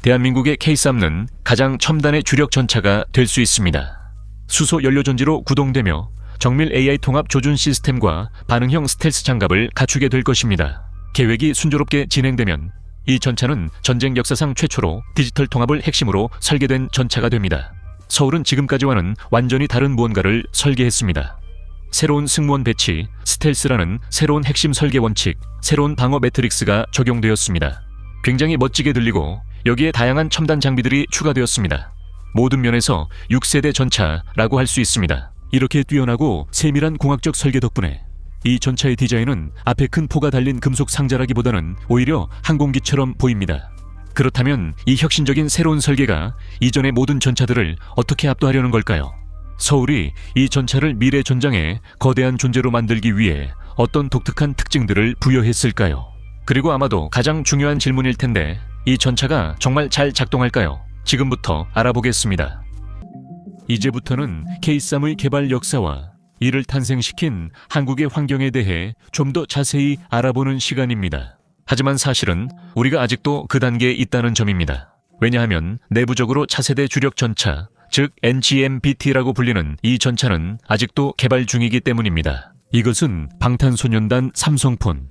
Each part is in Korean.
대한민국의 K3는 가장 첨단의 주력 전차가 될 수 있습니다. 수소 연료 전지로 구동되며 정밀 AI 통합 조준 시스템과 반응형 스텔스 장갑을 갖추게 될 것입니다. 계획이 순조롭게 진행되면 이 전차는 전쟁 역사상 최초로 디지털 통합을 핵심으로 설계된 전차가 됩니다. 서울은 지금까지와는 완전히 다른 무언가를 설계했습니다. 새로운 승무원 배치, 스텔스라는 새로운 핵심 설계 원칙, 새로운 방어 매트릭스가 적용되었습니다. 굉장히 멋지게 들리고 여기에 다양한 첨단 장비들이 추가되었습니다. 모든 면에서 6세대 전차라고 할 수 있습니다. 이렇게 뛰어나고 세밀한 공학적 설계 덕분에 이 전차의 디자인은 앞에 큰 포가 달린 금속 상자라기보다는 오히려 항공기처럼 보입니다. 그렇다면 이 혁신적인 새로운 설계가 이전의 모든 전차들을 어떻게 압도하려는 걸까요? 서울이 이 전차를 미래 전장의 거대한 존재로 만들기 위해 어떤 독특한 특징들을 부여했을까요? 그리고 아마도 가장 중요한 질문일 텐데 이 전차가 정말 잘 작동할까요? 지금부터 알아보겠습니다. 이제부터는 K3의 개발 역사와 이를 탄생시킨 한국의 환경에 대해 좀 더 자세히 알아보는 시간입니다. 하지만 사실은 우리가 아직도 그 단계에 있다는 점입니다. 왜냐하면 내부적으로 차세대 주력 전차, 즉 NGMBT라고 불리는 이 전차는 아직도 개발 중이기 때문입니다. 이것은 방탄소년단 삼성폰,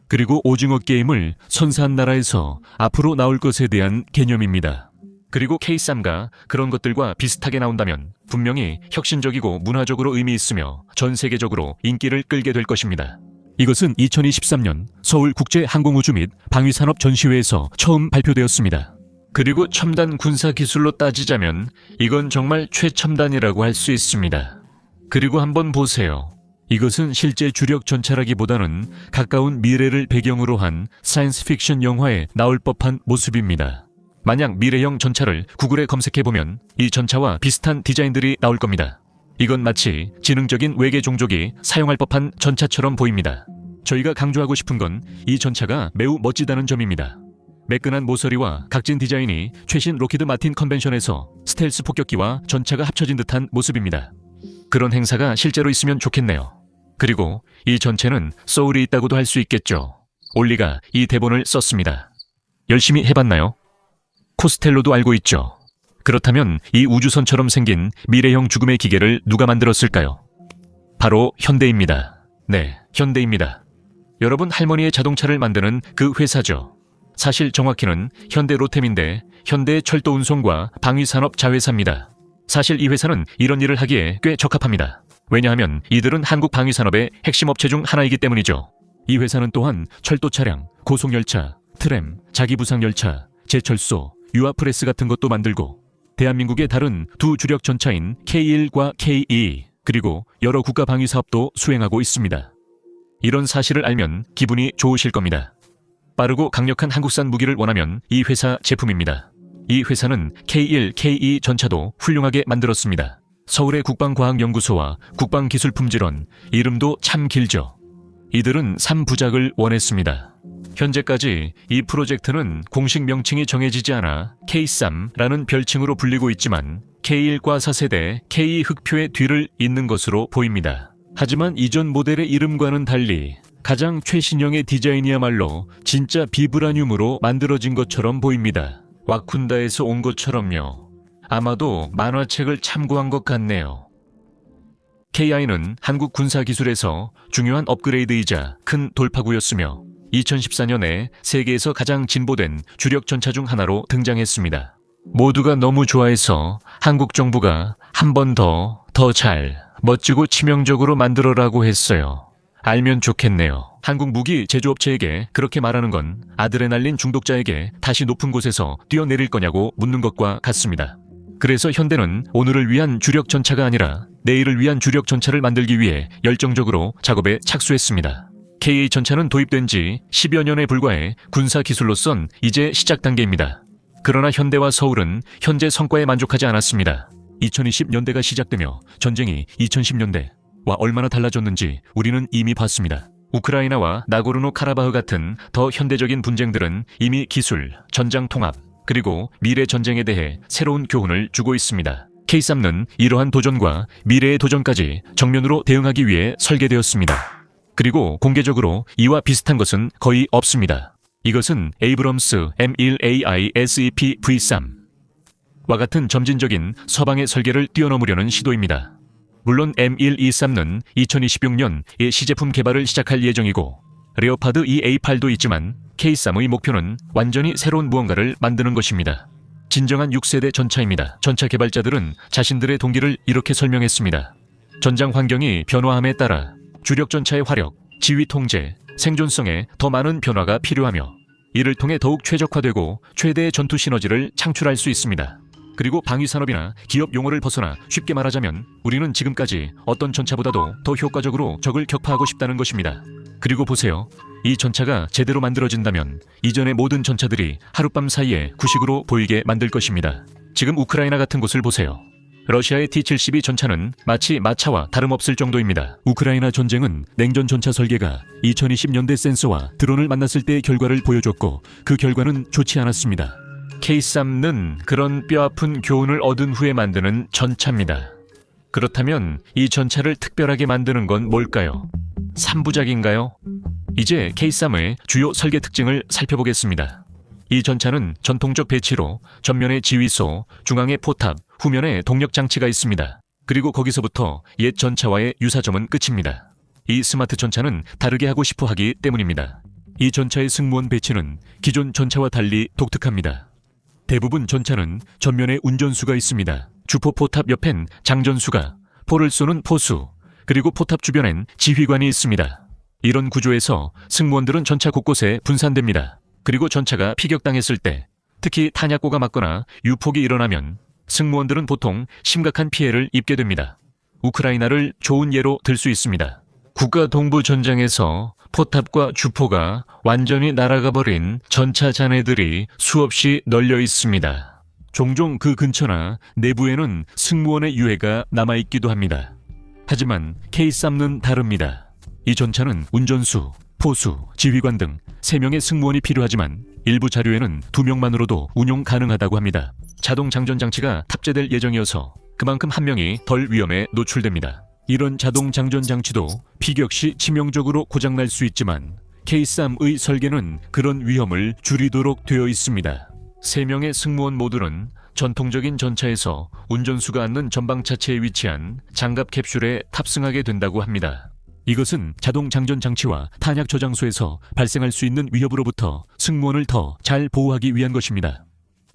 그리고 오징어 게임을 선사한 나라에서 앞으로 나올 것에 대한 개념입니다. 그리고 K3가 그런 것들과 비슷하게 나온다면 분명히 혁신적이고 문화적으로 의미 있으며 전 세계적으로 인기를 끌게 될 것입니다. 이것은 2023년 서울국제항공우주 및 방위산업 전시회에서 처음 발표되었습니다. 그리고 첨단 군사 기술로 따지자면 이건 정말 최첨단이라고 할 수 있습니다. 그리고 한번 보세요. 이것은 실제 주력 전차라기보다는 가까운 미래를 배경으로 한 사이언스 픽션 영화에 나올 법한 모습입니다. 만약 미래형 전차를 구글에 검색해보면 이 전차와 비슷한 디자인들이 나올 겁니다. 이건 마치 지능적인 외계 종족이 사용할 법한 전차처럼 보입니다. 저희가 강조하고 싶은 건 이 전차가 매우 멋지다는 점입니다. 매끈한 모서리와 각진 디자인이 최신 로키드 마틴 컨벤션에서 스텔스 폭격기와 전차가 합쳐진 듯한 모습입니다. 그런 행사가 실제로 있으면 좋겠네요. 그리고 이 전체는 소울이 있다고도 할 수 있겠죠. 올리가 이 대본을 썼습니다. 열심히 해봤나요? 코스텔로도 알고 있죠. 그렇다면 이 우주선처럼 생긴 미래형 죽음의 기계를 누가 만들었을까요? 바로 현대입니다. 네, 현대입니다. 여러분 할머니의 자동차를 만드는 그 회사죠. 사실 정확히는 현대 로템인데 현대의 철도 운송과 방위산업 자회사입니다. 사실 이 회사는 이런 일을 하기에 꽤 적합합니다. 왜냐하면 이들은 한국 방위산업의 핵심 업체 중 하나이기 때문이죠. 이 회사는 또한 철도 차량, 고속열차, 트램, 자기부상열차, 제철소, 유아프레스 같은 것도 만들고 대한민국의 다른 두 주력 전차인 K1과 K2 그리고 여러 국가 방위 사업도 수행하고 있습니다. 이런 사실을 알면 기분이 좋으실 겁니다. 빠르고 강력한 한국산 무기를 원하면 이 회사 제품입니다. 이 회사는 K1, K2 전차도 훌륭하게 만들었습니다. 서울의 국방과학연구소와 국방기술품질원, 이름도 참 길죠. 이들은 3부작을 원했습니다. 현재까지 이 프로젝트는 공식 명칭이 정해지지 않아 K3라는 별칭으로 불리고 있지만 K1과 4세대 K2 흑표의 뒤를 잇는 것으로 보입니다. 하지만 이전 모델의 이름과는 달리 가장 최신형의 디자인이야말로 진짜 비브라늄으로 만들어진 것처럼 보입니다. 와쿤다에서 온 것처럼요. 아마도 만화책을 참고한 것 같네요. KI는 한국 군사기술에서 중요한 업그레이드이자 큰 돌파구였으며 2014년에 세계에서 가장 진보된 주력 전차 중 하나로 등장했습니다. 모두가 너무 좋아해서 한국 정부가 한 번 더 잘, 멋지고 치명적으로 만들어라고 했어요. 알면 좋겠네요. 한국 무기 제조업체에게 그렇게 말하는 건 아드레날린 중독자에게 다시 높은 곳에서 뛰어내릴 거냐고 묻는 것과 같습니다. 그래서 현대는 오늘을 위한 주력 전차가 아니라 내일을 위한 주력 전차를 만들기 위해 열정적으로 작업에 착수했습니다. KA 전차는 도입된 지 10여 년에 불과해 군사기술로선 이제 시작 단계입니다. 그러나 현대와 서울은 현재 성과에 만족하지 않았습니다. 2020년대가 시작되며 전쟁이 2010년대와 얼마나 달라졌는지 우리는 이미 봤습니다. 우크라이나와 나고르노 카라바흐 같은 더 현대적인 분쟁들은 이미 기술, 전장 통합, 그리고 미래 전쟁에 대해 새로운 교훈을 주고 있습니다. K3는 이러한 도전과 미래의 도전까지 정면으로 대응하기 위해 설계되었습니다. 그리고 공개적으로 이와 비슷한 것은 거의 없습니다. 이것은 에이브럼스 M1AI SEP V3와 같은 점진적인 서방의 설계를 뛰어넘으려는 시도입니다. 물론 M123는 2026년에 시제품 개발을 시작할 예정이고 레오파드 EA8도 있지만 K3의 목표는 완전히 새로운 무언가를 만드는 것입니다. 진정한 6세대 전차입니다. 전차 개발자들은 자신들의 동기를 이렇게 설명했습니다. 전장 환경이 변화함에 따라 주력 전차의 화력, 지휘 통제, 생존성에 더 많은 변화가 필요하며 이를 통해 더욱 최적화되고 최대의 전투 시너지를 창출할 수 있습니다. 그리고 방위산업이나 기업 용어를 벗어나 쉽게 말하자면 우리는 지금까지 어떤 전차보다도 더 효과적으로 적을 격파하고 싶다는 것입니다. 그리고 보세요. 이 전차가 제대로 만들어진다면 이전의 모든 전차들이 하룻밤 사이에 구식으로 보이게 만들 것입니다. 지금 우크라이나 같은 곳을 보세요. 러시아의 T-72 전차는 마치 마차와 다름없을 정도입니다. 우크라이나 전쟁은 냉전 전차 설계가 2020년대 센서와 드론을 만났을 때의 결과를 보여줬고 그 결과는 좋지 않았습니다. K3는 그런 뼈아픈 교훈을 얻은 후에 만드는 전차입니다. 그렇다면 이 전차를 특별하게 만드는 건 뭘까요? 3부작인가요? 이제 K3의 주요 설계 특징을 살펴보겠습니다. 이 전차는 전통적 배치로 전면에 지휘소, 중앙에 포탑, 후면에 동력 장치가 있습니다. 그리고 거기서부터 옛 전차와의 유사점은 끝입니다. 이 스마트 전차는 다르게 하고 싶어 하기 때문입니다. 이 전차의 승무원 배치는 기존 전차와 달리 독특합니다. 대부분 전차는 전면에 운전수가 있습니다. 주포 포탑 옆엔 장전수가, 포를 쏘는 포수, 그리고 포탑 주변엔 지휘관이 있습니다. 이런 구조에서 승무원들은 전차 곳곳에 분산됩니다. 그리고 전차가 피격당했을 때, 특히 탄약고가 맞거나 유폭이 일어나면 승무원들은 보통 심각한 피해를 입게 됩니다. 우크라이나를 좋은 예로 들 수 있습니다. 국가 동부 전장에서 포탑과 주포가 완전히 날아가 버린 전차 잔해들이 수없이 널려 있습니다. 종종 그 근처나 내부에는 승무원의 유해가 남아있기도 합니다. 하지만 K3는 다릅니다. 이 전차는 운전수, 포수, 지휘관 등 3명의 승무원이 필요하지만 일부 자료에는 2명만으로도 운용 가능하다고 합니다. 자동 장전 장치가 탑재될 예정이어서 그만큼 한 명이 덜 위험에 노출됩니다. 이런 자동 장전 장치도 피격 시 치명적으로 고장날 수 있지만 K3의 설계는 그런 위험을 줄이도록 되어 있습니다. 3명의 승무원 모두는 전통적인 전차에서 운전수가 앉는 전방 차체에 위치한 장갑 캡슐에 탑승하게 된다고 합니다. 이것은 자동 장전 장치와 탄약 저장소에서 발생할 수 있는 위협으로부터 승무원을 더 잘 보호하기 위한 것입니다.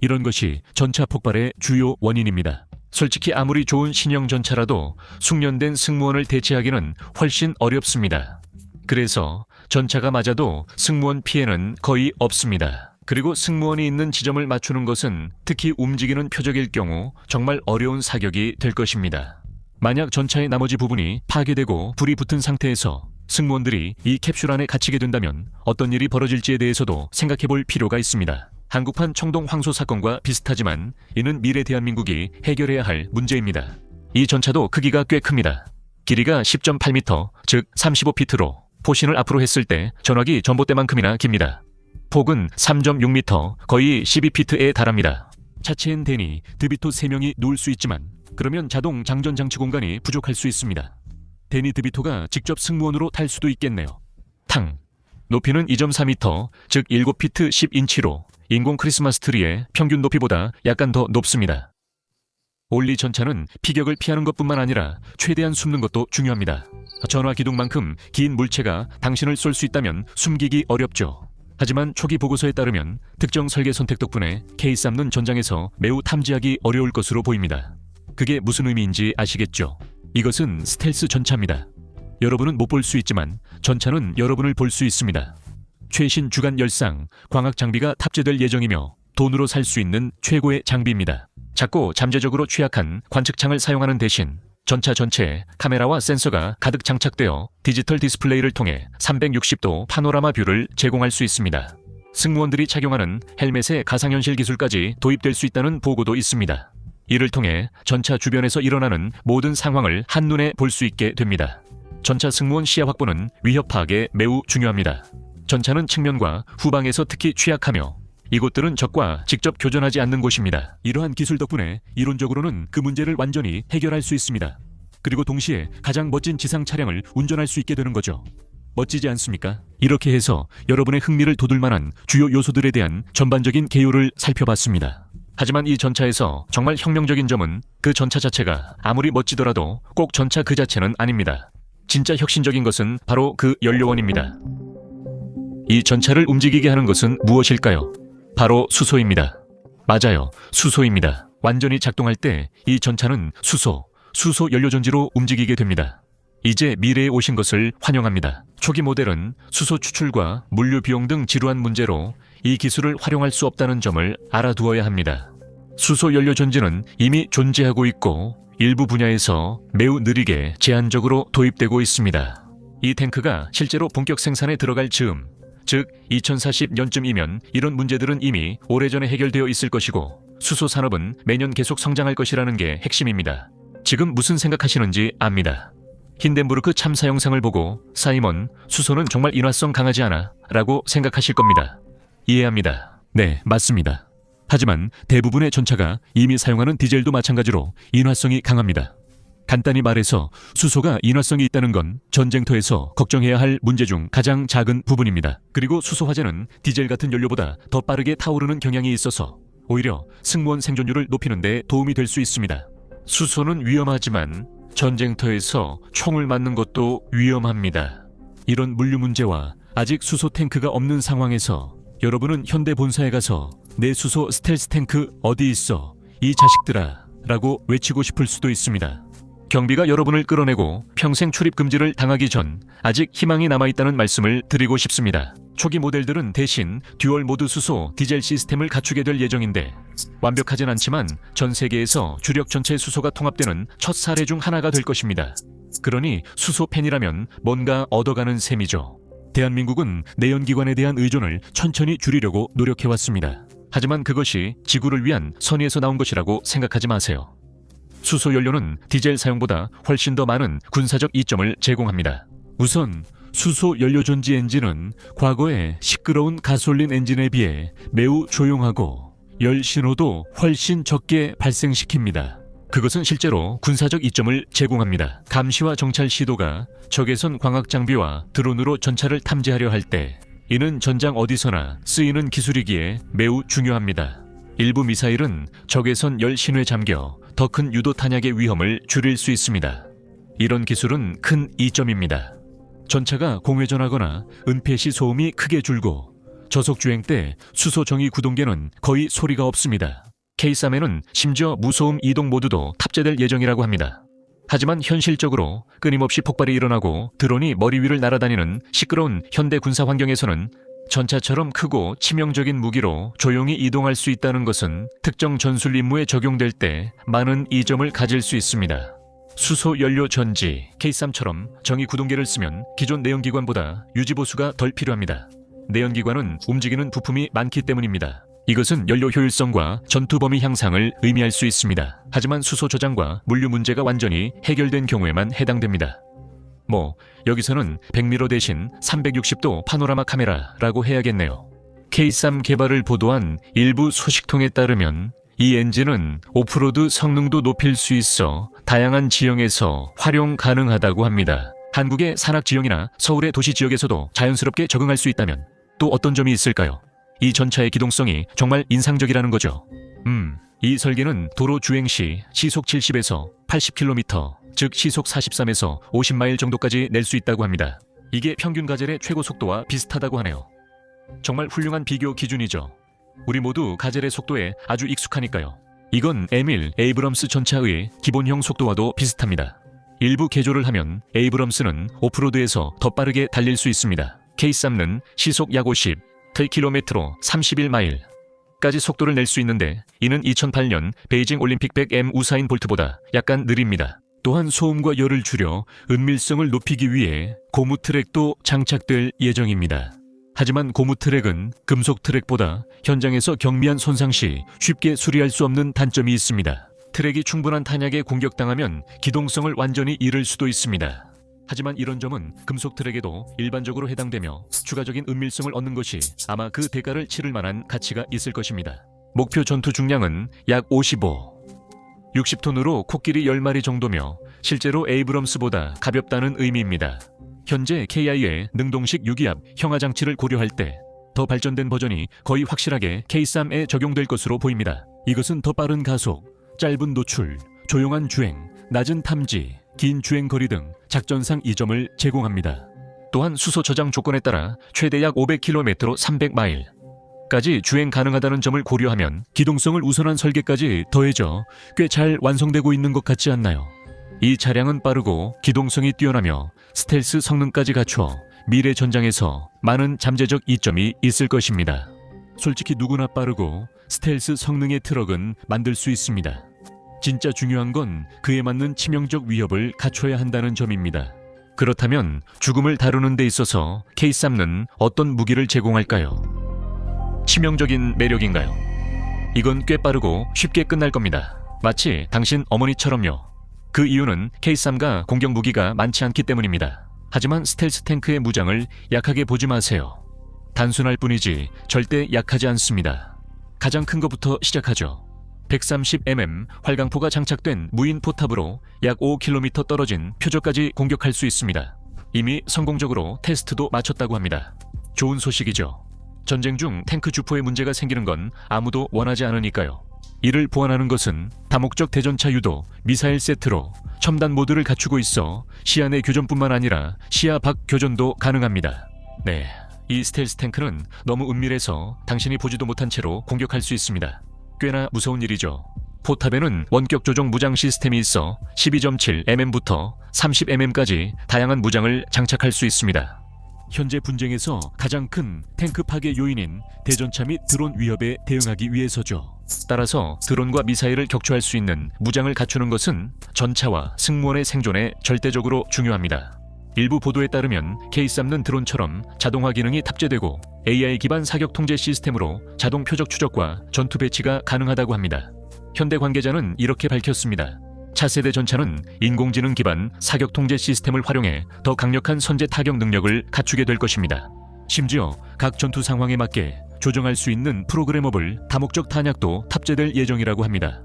이런 것이 전차 폭발의 주요 원인입니다. 솔직히 아무리 좋은 신형 전차라도 숙련된 승무원을 대체하기는 훨씬 어렵습니다. 그래서 전차가 맞아도 승무원 피해는 거의 없습니다. 그리고 승무원이 있는 지점을 맞추는 것은 특히 움직이는 표적일 경우 정말 어려운 사격이 될 것입니다. 만약 전차의 나머지 부분이 파괴되고 불이 붙은 상태에서 승무원들이 이 캡슐 안에 갇히게 된다면 어떤 일이 벌어질지에 대해서도 생각해 볼 필요가 있습니다. 한국판 청동 황소 사건과 비슷하지만 이는 미래 대한민국이 해결해야 할 문제입니다. 이 전차도 크기가 꽤 큽니다. 길이가 10.8m, 즉 35피트로 포신을 앞으로 했을 때 전화기 전봇대만큼이나 깁니다. 폭은 3.6m, 거의 12피트에 달합니다. 차체엔 대니, 드비토 3명이 누울 수 있지만 그러면 자동 장전 장치 공간이 부족할 수 있습니다. 데니 드비토가 직접 승무원으로 탈 수도 있겠네요. 탕. 높이는 2.4m, 즉 7피트 10인치로 인공 크리스마스 트리의 평균 높이보다 약간 더 높습니다. 올리 전차는 피격을 피하는 것뿐만 아니라 최대한 숨는 것도 중요합니다. 전화 기둥만큼 긴 물체가 당신을 쏠 수 있다면 숨기기 어렵죠. 하지만 초기 보고서에 따르면 특정 설계 선택 덕분에 K3는 전장에서 매우 탐지하기 어려울 것으로 보입니다. 그게 무슨 의미인지 아시겠죠? 이것은 스텔스 전차입니다. 여러분은 못 볼 수 있지만 전차는 여러분을 볼 수 있습니다. 최신 주간 열상, 광학 장비가 탑재될 예정이며 돈으로 살 수 있는 최고의 장비입니다. 작고 잠재적으로 취약한 관측창을 사용하는 대신 전차 전체에 카메라와 센서가 가득 장착되어 디지털 디스플레이를 통해 360도 파노라마 뷰를 제공할 수 있습니다. 승무원들이 착용하는 헬멧에 가상현실 기술까지 도입될 수 있다는 보고도 있습니다. 이를 통해 전차 주변에서 일어나는 모든 상황을 한눈에 볼 수 있게 됩니다. 전차 승무원 시야 확보는 위협 파악에 매우 중요합니다. 전차는 측면과 후방에서 특히 취약하며 이곳들은 적과 직접 교전하지 않는 곳입니다. 이러한 기술 덕분에 이론적으로는 그 문제를 완전히 해결할 수 있습니다. 그리고 동시에 가장 멋진 지상 차량을 운전할 수 있게 되는 거죠. 멋지지 않습니까? 이렇게 해서 여러분의 흥미를 돋을 만한 주요 요소들에 대한 전반적인 개요를 살펴봤습니다. 하지만 이 전차에서 정말 혁명적인 점은 그 전차 자체가 아무리 멋지더라도 꼭 전차 그 자체는 아닙니다. 진짜 혁신적인 것은 바로 그 연료원입니다. 이 전차를 움직이게 하는 것은 무엇일까요? 바로 수소입니다. 맞아요. 수소입니다. 완전히 작동할 때 이 전차는 수소 연료전지로 움직이게 됩니다. 이제 미래에 오신 것을 환영합니다. 초기 모델은 수소 추출과 물류 비용 등 지루한 문제로 이 기술을 활용할 수 없다는 점을 알아두어야 합니다. 수소 연료 전지는 이미 존재하고 있고 일부 분야에서 매우 느리게 제한적으로 도입되고 있습니다. 이 탱크가 실제로 본격 생산에 들어갈 즈음, 즉 2040년쯤이면 이런 문제들은 이미 오래전에 해결되어 있을 것이고 수소 산업은 매년 계속 성장할 것이라는 게 핵심입니다. 지금 무슨 생각하시는지 압니다. 힌덴부르크 참사 영상을 보고 사이먼, 수소는 정말 인화성 강하지 않아 라고 생각하실 겁니다. 이해합니다. 네, 맞습니다. 하지만 대부분의 전차가 이미 사용하는 디젤도 마찬가지로 인화성이 강합니다. 간단히 말해서 수소가 인화성이 있다는 건 전쟁터에서 걱정해야 할 문제 중 가장 작은 부분입니다. 그리고 수소 화재는 디젤 같은 연료보다 더 빠르게 타오르는 경향이 있어서 오히려 승무원 생존율을 높이는 데 도움이 될 수 있습니다. 수소는 위험하지만 전쟁터에서 총을 맞는 것도 위험합니다. 이런 물류 문제와 아직 수소 탱크가 없는 상황에서 여러분은 현대 본사에 가서 내 수소 스텔스 탱크 어디 있어? 이 자식들아 라고 외치고 싶을 수도 있습니다. 경비가 여러분을 끌어내고 평생 출입 금지를 당하기 전 아직 희망이 남아있다는 말씀을 드리고 싶습니다. 초기 모델들은 대신 듀얼 모드 수소 디젤 시스템을 갖추게 될 예정인데 완벽하진 않지만 전 세계에서 주력 전체 수소가 통합되는 첫 사례 중 하나가 될 것입니다. 그러니 수소 팬이라면 뭔가 얻어가는 셈이죠. 대한민국은 내연기관에 대한 의존을 천천히 줄이려고 노력해왔습니다. 하지만 그것이 지구를 위한 선의에서 나온 것이라고 생각하지 마세요. 수소 연료는 디젤 사용보다 훨씬 더 많은 군사적 이점을 제공합니다. 우선 수소 연료 전지 엔진은 과거의 시끄러운 가솔린 엔진에 비해 매우 조용하고 열 신호도 훨씬 적게 발생시킵니다. 그것은 실제로 군사적 이점을 제공합니다. 감시와 정찰 시도가 적외선 광학 장비와 드론으로 전차를 탐지하려 할 때 이는 전장 어디서나 쓰이는 기술이기에 매우 중요합니다. 일부 미사일은 적외선 열 신호에 잠겨 더 큰 유도 탄약의 위험을 줄일 수 있습니다. 이런 기술은 큰 이점입니다. 전차가 공회전하거나 은폐 시 소음이 크게 줄고 저속 주행 때 수소 정위 구동계는 거의 소리가 없습니다. K3에는 심지어 무소음 이동 모드도 탑재될 예정이라고 합니다. 하지만 현실적으로 끊임없이 폭발이 일어나고 드론이 머리 위를 날아다니는 시끄러운 현대 군사 환경에서는 전차처럼 크고 치명적인 무기로 조용히 이동할 수 있다는 것은 특정 전술 임무에 적용될 때 많은 이점을 가질 수 있습니다. 수소 연료 전지 K3처럼 정의 구동계를 쓰면 기존 내연기관보다 유지보수가 덜 필요합니다. 내연기관은 움직이는 부품이 많기 때문입니다. 이것은 연료 효율성과 전투 범위 향상을 의미할 수 있습니다. 하지만 수소 저장과 물류 문제가 완전히 해결된 경우에만 해당됩니다. 여기서는 100미러 대신 360도 파노라마 카메라라고 해야겠네요. K3 개발을 보도한 일부 소식통에 따르면 이 엔진은 오프로드 성능도 높일 수 있어 다양한 지형에서 활용 가능하다고 합니다. 한국의 산악 지형이나 서울의 도시 지역에서도 자연스럽게 적응할 수 있다면 또 어떤 점이 있을까요? 이 전차의 기동성이 정말 인상적이라는 거죠. 이 설계는 도로 주행 시 시속 70에서 80km, 즉 시속 43에서 50마일 정도까지 낼 수 있다고 합니다. 이게 평균 가젤의 최고 속도와 비슷하다고 하네요. 정말 훌륭한 비교 기준이죠. 우리 모두 가젤의 속도에 아주 익숙하니까요. 이건 M1 에이브럼스 전차의 기본형 속도와도 비슷합니다. 일부 개조를 하면 에이브럼스는 오프로드에서 더 빠르게 달릴 수 있습니다. K3는 시속 약 50, km로 31마일까지 속도를 낼 수 있는데 이는 2008년 베이징 올림픽 100M 우사인 볼트보다 약간 느립니다. 또한 소음과 열을 줄여 은밀성을 높이기 위해 고무 트랙도 장착될 예정입니다. 하지만 고무 트랙은 금속 트랙보다 현장에서 경미한 손상 시 쉽게 수리할 수 없는 단점이 있습니다. 트랙이 충분한 탄약에 공격당하면 기동성을 완전히 잃을 수도 있습니다. 하지만 이런 점은 금속 트랙에도 일반적으로 해당되며 추가적인 은밀성을 얻는 것이 아마 그 대가를 치를 만한 가치가 있을 것입니다. 목표 전투 중량은 약 60톤으로 코끼리 10마리 정도며 실제로 에이브럼스보다 가볍다는 의미입니다. 현재 KI의 능동식 유기압 형하 장치를 고려할 때 더 발전된 버전이 거의 확실하게 K3에 적용될 것으로 보입니다. 이것은 더 빠른 가속, 짧은 노출, 조용한 주행, 낮은 탐지, 긴 주행 거리 등 작전상 이점을 제공합니다. 또한 수소 저장 조건에 따라 최대 약 500km로 300마일까지 주행 가능하다는 점을 고려하면 기동성을 우선한 설계까지 더해져 꽤 잘 완성되고 있는 것 같지 않나요? 이 차량은 빠르고 기동성이 뛰어나며 스텔스 성능까지 갖추어 미래 전장에서 많은 잠재적 이점이 있을 것입니다. 솔직히 누구나 빠르고 스텔스 성능의 트럭은 만들 수 있습니다. 진짜 중요한 건 그에 맞는 치명적 위협을 갖춰야 한다는 점입니다. 그렇다면 죽음을 다루는 데 있어서 K3는 어떤 무기를 제공할까요? 치명적인 매력인가요? 이건 꽤 빠르고 쉽게 끝날 겁니다. 마치 당신 어머니처럼요. 그 이유는 K3가 공격 무기가 많지 않기 때문입니다. 하지만 스텔스 탱크의 무장을 약하게 보지 마세요. 단순할 뿐이지 절대 약하지 않습니다. 가장 큰 것부터 시작하죠. 130mm 활강포가 장착된 무인 포탑으로 약 5km 떨어진 표적까지 공격할 수 있습니다. 이미 성공적으로 테스트도 마쳤다고 합니다. 좋은 소식이죠. 전쟁 중 탱크 주포에 문제가 생기는 건 아무도 원하지 않으니까요. 이를 보완하는 것은 다목적 대전차 유도 미사일 세트로 첨단 모드를 갖추고 있어 시야 내 교전뿐만 아니라 시야 밖 교전도 가능합니다. 네, 이 스텔스 탱크는 너무 은밀해서 당신이 보지도 못한 채로 공격할 수 있습니다. 꽤나 무서운 일이죠. 포탑에는 원격 조종 무장 시스템이 있어 12.7mm부터 30mm까지 다양한 무장을 장착할 수 있습니다. 현재 분쟁에서 가장 큰 탱크 파괴 요인인 대전차 및 드론 위협에 대응하기 위해서죠. 따라서 드론과 미사일을 격추할 수 있는 무장을 갖추는 것은 전차와 승무원의 생존에 절대적으로 중요합니다. 일부 보도에 따르면 K3는 드론처럼 자동화 기능이 탑재되고 AI 기반 사격 통제 시스템으로 자동 표적 추적과 전투 배치가 가능하다고 합니다. 현대 관계자는 이렇게 밝혔습니다. 차세대 전차는 인공지능 기반 사격 통제 시스템을 활용해 더 강력한 선제 타격 능력을 갖추게 될 것입니다. 심지어 각 전투 상황에 맞게 조정할 수 있는 프로그래머블 다목적 탄약도 탑재될 예정이라고 합니다.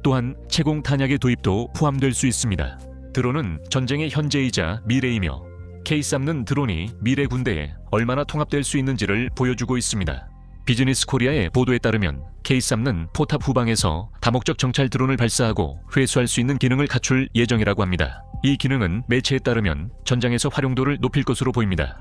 또한 채공 탄약의 도입도 포함될 수 있습니다. 드론은 전쟁의 현재이자 미래이며 K3는 드론이 미래 군대에 얼마나 통합될 수 있는지를 보여주고 있습니다. 비즈니스 코리아의 보도에 따르면 K3는 포탑 후방에서 다목적 정찰 드론을 발사하고 회수할 수 있는 기능을 갖출 예정이라고 합니다. 이 기능은 매체에 따르면 전장에서 활용도를 높일 것으로 보입니다.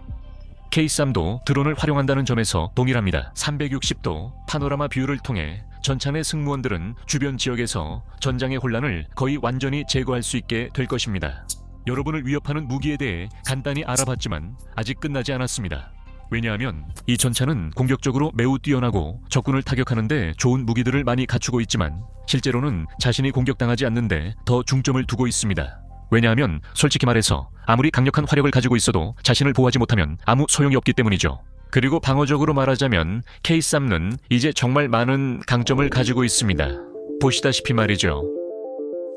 K3도 드론을 활용한다는 점에서 동일합니다. 360도 파노라마 뷰를 통해 전차 내 승무원들은 주변 지역에서 전장의 혼란을 거의 완전히 제거할 수 있게 될 것입니다. 여러분을 위협하는 무기에 대해 간단히 알아봤지만 아직 끝나지 않았습니다. 왜냐하면 이 전차는 공격적으로 매우 뛰어나고 적군을 타격하는데 좋은 무기들을 많이 갖추고 있지만 실제로는 자신이 공격당하지 않는데 더 중점을 두고 있습니다. 왜냐하면 솔직히 말해서 아무리 강력한 화력을 가지고 있어도 자신을 보호하지 못하면 아무 소용이 없기 때문이죠. 그리고 방어적으로 말하자면 K3는 이제 정말 많은 강점을 가지고 있습니다. 보시다시피 말이죠.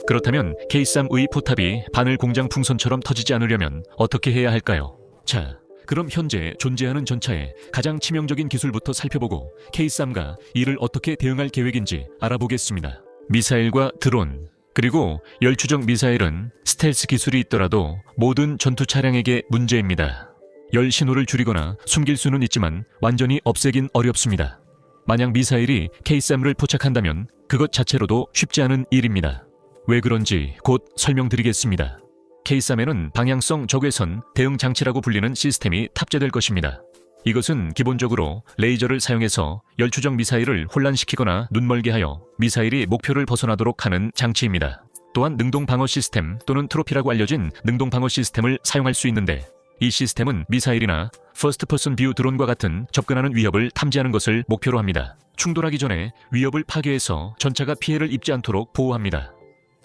그렇다면 K3의 포탑이 바늘 공장 풍선처럼 터지지 않으려면 어떻게 해야 할까요? 자, 그럼 현재 존재하는 전차의 가장 치명적인 기술부터 살펴보고 K3가 이를 어떻게 대응할 계획인지 알아보겠습니다. 미사일과 드론, 그리고 열추적 미사일은 스텔스 기술이 있더라도 모든 전투 차량에게 문제입니다. 열 신호를 줄이거나 숨길 수는 있지만 완전히 없애긴 어렵습니다. 만약 미사일이 K3를 포착한다면 그것 자체로도 쉽지 않은 일입니다. 왜 그런지 곧 설명드리겠습니다. K3에는 방향성 적외선 대응 장치라고 불리는 시스템이 탑재될 것입니다. 이것은 기본적으로 레이저를 사용해서 열추적 미사일을 혼란시키거나 눈멀게 하여 미사일이 목표를 벗어나도록 하는 장치입니다. 또한 능동 방어 시스템 또는 트로피라고 알려진 능동 방어 시스템을 사용할 수 있는데 이 시스템은 미사일이나 퍼스트 퍼슨 뷰 드론과 같은 접근하는 위협을 탐지하는 것을 목표로 합니다. 충돌하기 전에 위협을 파괴해서 전차가 피해를 입지 않도록 보호합니다.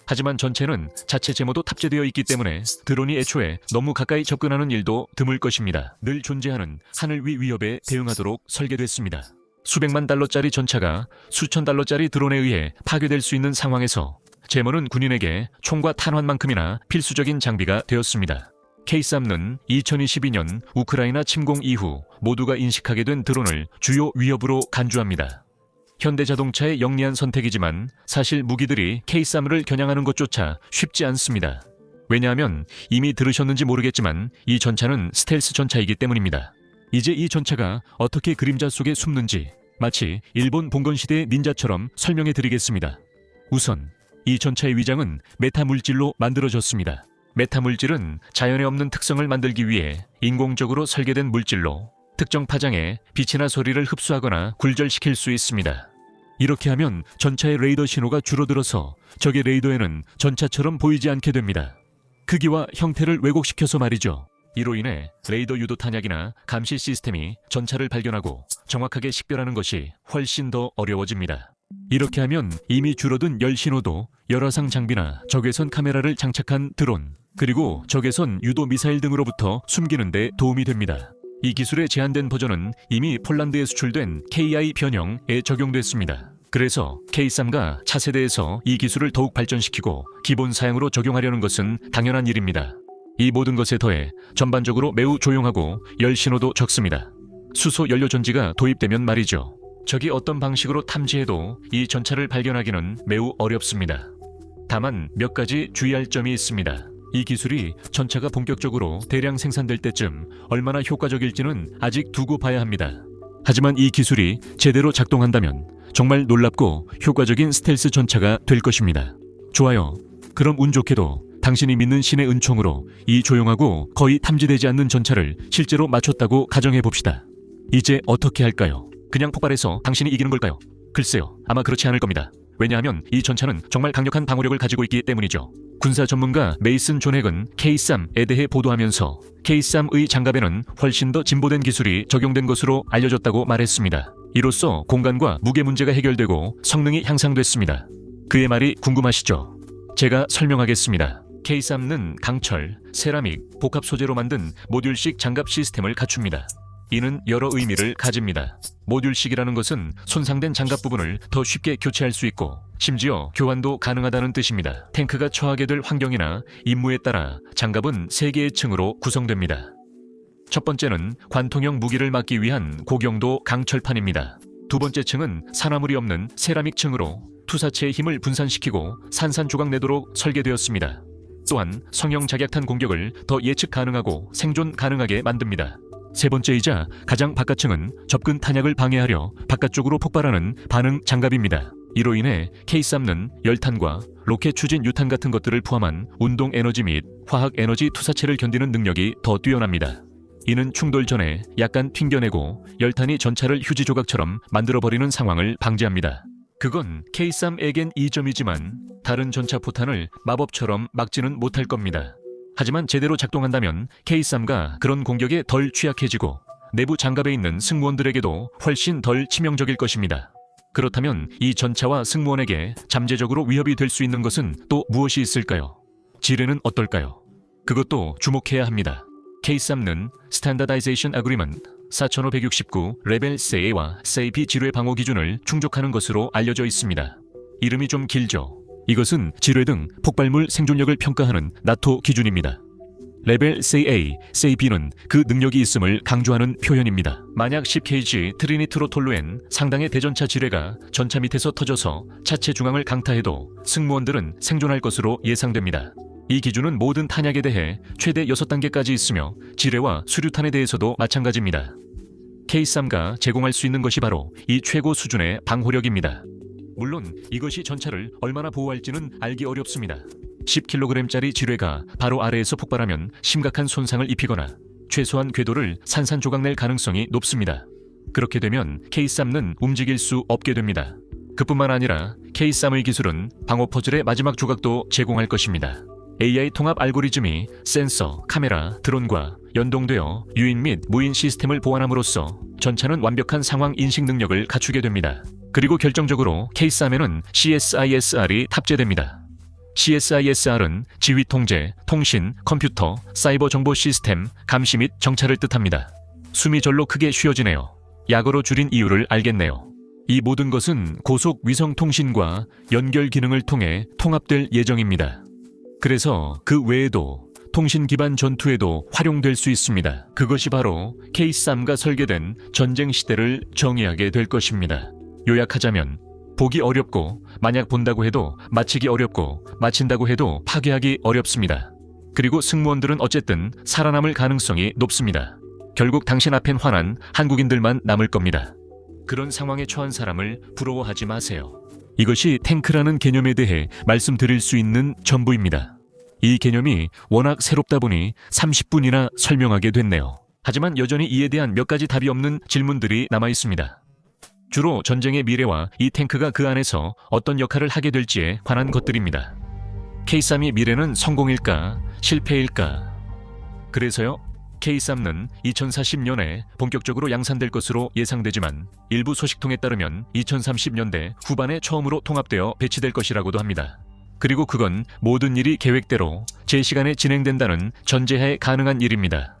하지만 전체는 자체 제모도 탑재되어 있기 때문에 드론이 애초에 너무 가까이 접근하는 일도 드물 것입니다. 늘 존재하는 하늘 위 위협에 대응하도록 설계됐습니다. 수백만 달러짜리 전차가 수천 달러짜리 드론에 의해 파괴될 수 있는 상황에서 제모는 군인에게 총과 탄환만큼이나 필수적인 장비가 되었습니다. K3는 2022년 우크라이나 침공 이후 모두가 인식하게 된 드론을 주요 위협으로 간주합니다. 현대자동차의 영리한 선택이지만 사실 무기들이 K3을 겨냥하는 것조차 쉽지 않습니다. 왜냐하면 이미 들으셨는지 모르겠지만 이 전차는 스텔스 전차이기 때문입니다. 이제 이 전차가 어떻게 그림자 속에 숨는지 마치 일본 봉건시대의 닌자처럼 설명해 드리겠습니다. 우선 이 전차의 위장은 메타 물질로 만들어졌습니다. 메타 물질은 자연에 없는 특성을 만들기 위해 인공적으로 설계된 물질로 특정 파장에 빛이나 소리를 흡수하거나 굴절시킬 수 있습니다. 이렇게 하면 전차의 레이더 신호가 줄어들어서 적의 레이더에는 전차처럼 보이지 않게 됩니다. 크기와 형태를 왜곡시켜서 말이죠. 이로 인해 레이더 유도 탄약이나 감시 시스템이 전차를 발견하고 정확하게 식별하는 것이 훨씬 더 어려워집니다. 이렇게 하면 이미 줄어든 열 신호도 열화상 장비나 적외선 카메라를 장착한 드론, 그리고 적외선 유도 미사일 등으로부터 숨기는 데 도움이 됩니다. 이 기술의 제한된 버전은 이미 폴란드에 수출된 KI 변형에 적용됐습니다. 그래서 K3가 차세대에서 이 기술을 더욱 발전시키고 기본 사양으로 적용하려는 것은 당연한 일입니다. 이 모든 것에 더해 전반적으로 매우 조용하고 열 신호도 적습니다. 수소 연료 전지가 도입되면 말이죠. 적이 어떤 방식으로 탐지해도 이 전차를 발견하기는 매우 어렵습니다. 다만 몇 가지 주의할 점이 있습니다. 이 기술이 전차가 본격적으로 대량 생산될 때쯤 얼마나 효과적일지는 아직 두고 봐야 합니다. 하지만 이 기술이 제대로 작동한다면 정말 놀랍고 효과적인 스텔스 전차가 될 것입니다. 좋아요. 그럼 운 좋게도 당신이 믿는 신의 은총으로 이 조용하고 거의 탐지되지 않는 전차를 실제로 맞췄다고 가정해 봅시다. 이제 어떻게 할까요? 그냥 폭발해서 당신이 이기는 걸까요? 글쎄요, 아마 그렇지 않을 겁니다. 왜냐하면 이 전차는 정말 강력한 방어력을 가지고 있기 때문이죠. 군사 전문가 메이슨 존 핵은 K3에 대해 보도하면서 K3의 장갑에는 훨씬 더 진보된 기술이 적용된 것으로 알려졌다고 말했습니다. 이로써 공간과 무게 문제가 해결되고 성능이 향상됐습니다. 그의 말이 궁금하시죠? 제가 설명하겠습니다. K3는 강철, 세라믹, 복합 소재로 만든 모듈식 장갑 시스템을 갖춥니다. 이는 여러 의미를 가집니다. 모듈식이라는 것은 손상된 장갑 부분을 더 쉽게 교체할 수 있고 심지어 교환도 가능하다는 뜻입니다. 탱크가 처하게 될 환경이나 임무에 따라 장갑은 3개의 층으로 구성됩니다. 첫 번째는 관통형 무기를 막기 위한 고경도 강철판입니다. 두 번째 층은 산화물이 없는 세라믹 층으로 투사체의 힘을 분산시키고 산산조각 내도록 설계되었습니다. 또한 성형 작약탄 공격을 더 예측 가능하고 생존 가능하게 만듭니다. 세 번째이자 가장 바깥층은 접근 탄약을 방해하려 바깥쪽으로 폭발하는 반응 장갑입니다. 이로 인해 K3는 열탄과 로켓 추진 유탄 같은 것들을 포함한 운동 에너지 및 화학 에너지 투사체를 견디는 능력이 더 뛰어납니다. 이는 충돌 전에 약간 튕겨내고 열탄이 전차를 휴지 조각처럼 만들어버리는 상황을 방지합니다. 그건 K3에겐 이점이지만 다른 전차 포탄을 마법처럼 막지는 못할 겁니다. 하지만 제대로 작동한다면 K3가 그런 공격에 덜 취약해지고 내부 장갑에 있는 승무원들에게도 훨씬 덜 치명적일 것입니다. 그렇다면 이 전차와 승무원에게 잠재적으로 위협이 될 수 있는 것은 또 무엇이 있을까요? 지뢰는 어떨까요? 그것도 주목해야 합니다. K3는 Standardization Agreement 4569 레벨 CA와 CAP 지뢰 방어 기준을 충족하는 것으로 알려져 있습니다. 이름이 좀 길죠? 이것은 지뢰 등 폭발물 생존력을 평가하는 나토 기준입니다. 레벨 CA, CAP는 그 능력이 있음을 강조하는 표현입니다. 만약 10kg 트리니트로톨루엔 상당의 대전차 지뢰가 전차 밑에서 터져서 차체 중앙을 강타해도 승무원들은 생존할 것으로 예상됩니다. 이 기준은 모든 탄약에 대해 최대 6단계까지 있으며 지뢰와 수류탄에 대해서도 마찬가지입니다. K3가 제공할 수 있는 것이 바로 이 최고 수준의 방호력입니다. 물론 이것이 전차를 얼마나 보호할지는 알기 어렵습니다. 10kg짜리 지뢰가 바로 아래에서 폭발하면 심각한 손상을 입히거나 최소한 궤도를 산산조각 낼 가능성이 높습니다. 그렇게 되면 K3는 움직일 수 없게 됩니다. 그뿐만 아니라 K3의 기술은 방어 퍼즐의 마지막 조각도 제공할 것입니다. AI 통합 알고리즘이 센서, 카메라, 드론과 연동되어 유인 및 무인 시스템을 보완함으로써 전차는 완벽한 상황 인식 능력을 갖추게 됩니다. 그리고 결정적으로 K3에는 CSISR이 탑재됩니다. CSISR은 지휘 통제, 통신, 컴퓨터, 사이버 정보 시스템, 감시 및 정찰을 뜻합니다. 숨이 절로 크게 쉬어지네요. 약어로 줄인 이유를 알겠네요. 이 모든 것은 고속 위성 통신과 연결 기능을 통해 통합될 예정입니다. 그래서 그 외에도 통신 기반 전투에도 활용될 수 있습니다. 그것이 바로 K3가 설계된 전쟁 시대를 정의하게 될 것입니다. 요약하자면 보기 어렵고 만약 본다고 해도 마치기 어렵고 마친다고 해도 파괴하기 어렵습니다. 그리고 승무원들은 어쨌든 살아남을 가능성이 높습니다. 결국 당신 앞엔 화난 한국인들만 남을 겁니다. 그런 상황에 처한 사람을 부러워하지 마세요. 이것이 탱크라는 개념에 대해 말씀드릴 수 있는 전부입니다. 이 개념이 워낙 새롭다 보니 30분이나 설명하게 됐네요. 하지만 여전히 이에 대한 몇 가지 답이 없는 질문들이 남아 있습니다. 주로 전쟁의 미래와 이 탱크가 그 안에서 어떤 역할을 하게 될지에 관한 것들입니다. K3의 미래는 성공일까, 실패일까? 그래서요, K3는 2040년에 본격적으로 양산될 것으로 예상되지만 일부 소식통에 따르면 2030년대 후반에 처음으로 통합되어 배치될 것이라고도 합니다. 그리고 그건 모든 일이 계획대로 제 시간에 진행된다는 전제하에 가능한 일입니다.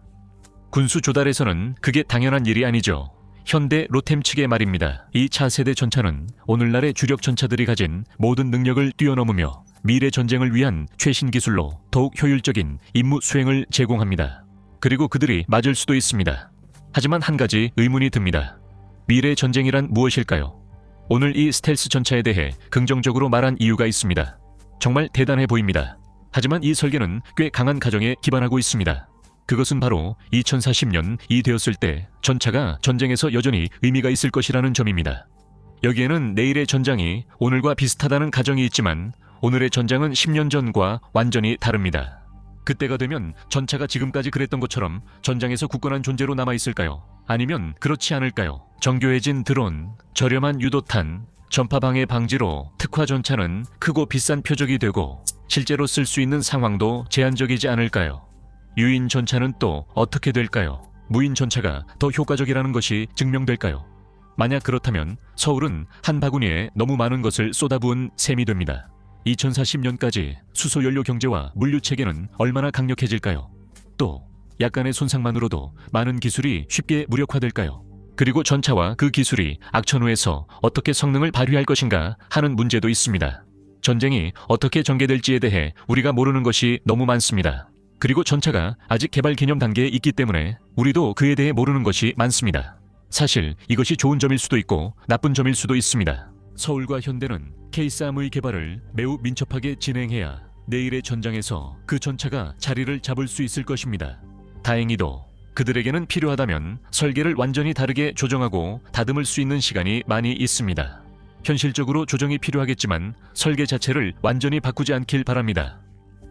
군수 조달에서는 그게 당연한 일이 아니죠. 현대 로템 측의 말입니다. 이 차세대 전차는 오늘날의 주력 전차들이 가진 모든 능력을 뛰어넘으며 미래 전쟁을 위한 최신 기술로 더욱 효율적인 임무 수행을 제공합니다. 그리고 그들이 맞을 수도 있습니다. 하지만 한 가지 의문이 듭니다. 미래 전쟁이란 무엇일까요? 오늘 이 스텔스 전차에 대해 긍정적으로 말한 이유가 있습니다. 정말 대단해 보입니다. 하지만 이 설계는 꽤 강한 가정에 기반하고 있습니다. 그것은 바로 2040년이 되었을 때 전차가 전쟁에서 여전히 의미가 있을 것이라는 점입니다. 여기에는 내일의 전장이 오늘과 비슷하다는 가정이 있지만 오늘의 전장은 10년 전과 완전히 다릅니다. 그때가 되면 전차가 지금까지 그랬던 것처럼 전장에서 굳건한 존재로 남아있을까요? 아니면 그렇지 않을까요? 정교해진 드론, 저렴한 유도탄, 전파방해 방지로 특화 전차는 크고 비싼 표적이 되고 실제로 쓸 수 있는 상황도 제한적이지 않을까요? 유인 전차는 또 어떻게 될까요? 무인 전차가 더 효과적이라는 것이 증명될까요? 만약 그렇다면 서울은 한 바구니에 너무 많은 것을 쏟아부은 셈이 됩니다. 2040년까지 수소연료 경제와 물류 체계는 얼마나 강력해질까요? 또 약간의 손상만으로도 많은 기술이 쉽게 무력화될까요? 그리고 전차와 그 기술이 악천후에서 어떻게 성능을 발휘할 것인가 하는 문제도 있습니다. 전쟁이 어떻게 전개될지에 대해 우리가 모르는 것이 너무 많습니다. 그리고 전차가 아직 개발 개념 단계에 있기 때문에 우리도 그에 대해 모르는 것이 많습니다. 사실 이것이 좋은 점일 수도 있고 나쁜 점일 수도 있습니다. 서울과 현대는 K3의 개발을 매우 민첩하게 진행해야 내일의 전장에서 그 전차가 자리를 잡을 수 있을 것입니다. 다행히도 그들에게는 필요하다면 설계를 완전히 다르게 조정하고 다듬을 수 있는 시간이 많이 있습니다. 현실적으로 조정이 필요하겠지만 설계 자체를 완전히 바꾸지 않길 바랍니다.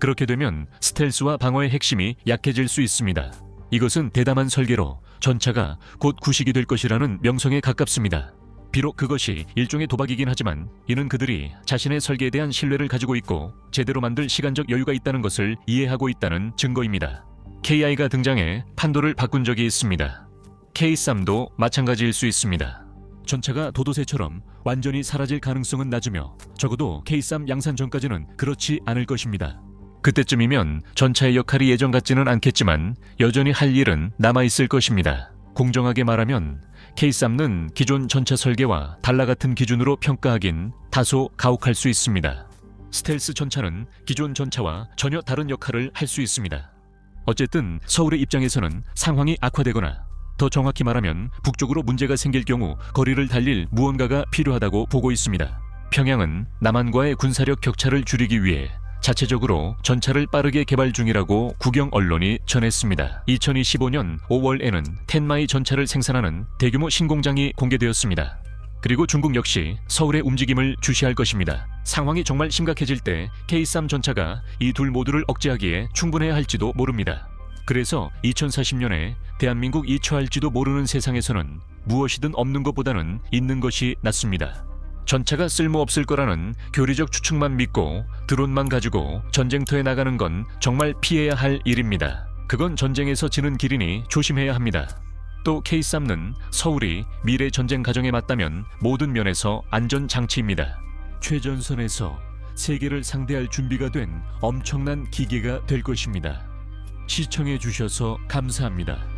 그렇게 되면 스텔스와 방어의 핵심이 약해질 수 있습니다. 이것은 대담한 설계로 전차가 곧 구식이 될 것이라는 명성에 가깝습니다. 비록 그것이 일종의 도박이긴 하지만 이는 그들이 자신의 설계에 대한 신뢰를 가지고 있고 제대로 만들 시간적 여유가 있다는 것을 이해하고 있다는 증거입니다. KI가 등장해 판도를 바꾼 적이 있습니다. K3도 마찬가지일 수 있습니다. 전차가 도도새처럼 완전히 사라질 가능성은 낮으며 적어도 K3 양산 전까지는 그렇지 않을 것입니다. 그때쯤이면 전차의 역할이 예전 같지는 않겠지만 여전히 할 일은 남아있을 것입니다. 공정하게 말하면 K3는 기존 전차 설계와 달라 같은 기준으로 평가하긴 다소 가혹할 수 있습니다. 스텔스 전차는 기존 전차와 전혀 다른 역할을 할 수 있습니다. 어쨌든 서울의 입장에서는 상황이 악화되거나 더 정확히 말하면 북쪽으로 문제가 생길 경우 거리를 달릴 무언가가 필요하다고 보고 있습니다. 평양은 남한과의 군사력 격차를 줄이기 위해 자체적으로 전차를 빠르게 개발 중이라고 국영 언론이 전했습니다. 2025년 5월에는 텐마이 전차를 생산하는 대규모 신공장이 공개되었습니다. 그리고 중국 역시 서울의 움직임을 주시할 것입니다. 상황이 정말 심각해질 때 K3 전차가 이 둘 모두를 억제하기에 충분해야 할지도 모릅니다. 그래서 2040년에 대한민국이 처할지도 모르는 세상에서는 무엇이든 없는 것보다는 있는 것이 낫습니다. 전차가 쓸모없을 거라는 교리적 추측만 믿고 드론만 가지고 전쟁터에 나가는 건 정말 피해야 할 일입니다. 그건 전쟁에서 지는 길이니 조심해야 합니다. 또 K3는 서울이 미래 전쟁 가정에 맞다면 모든 면에서 안전장치입니다. 최전선에서 세계를 상대할 준비가 된 엄청난 기계가 될 것입니다. 시청해 주셔서 감사합니다.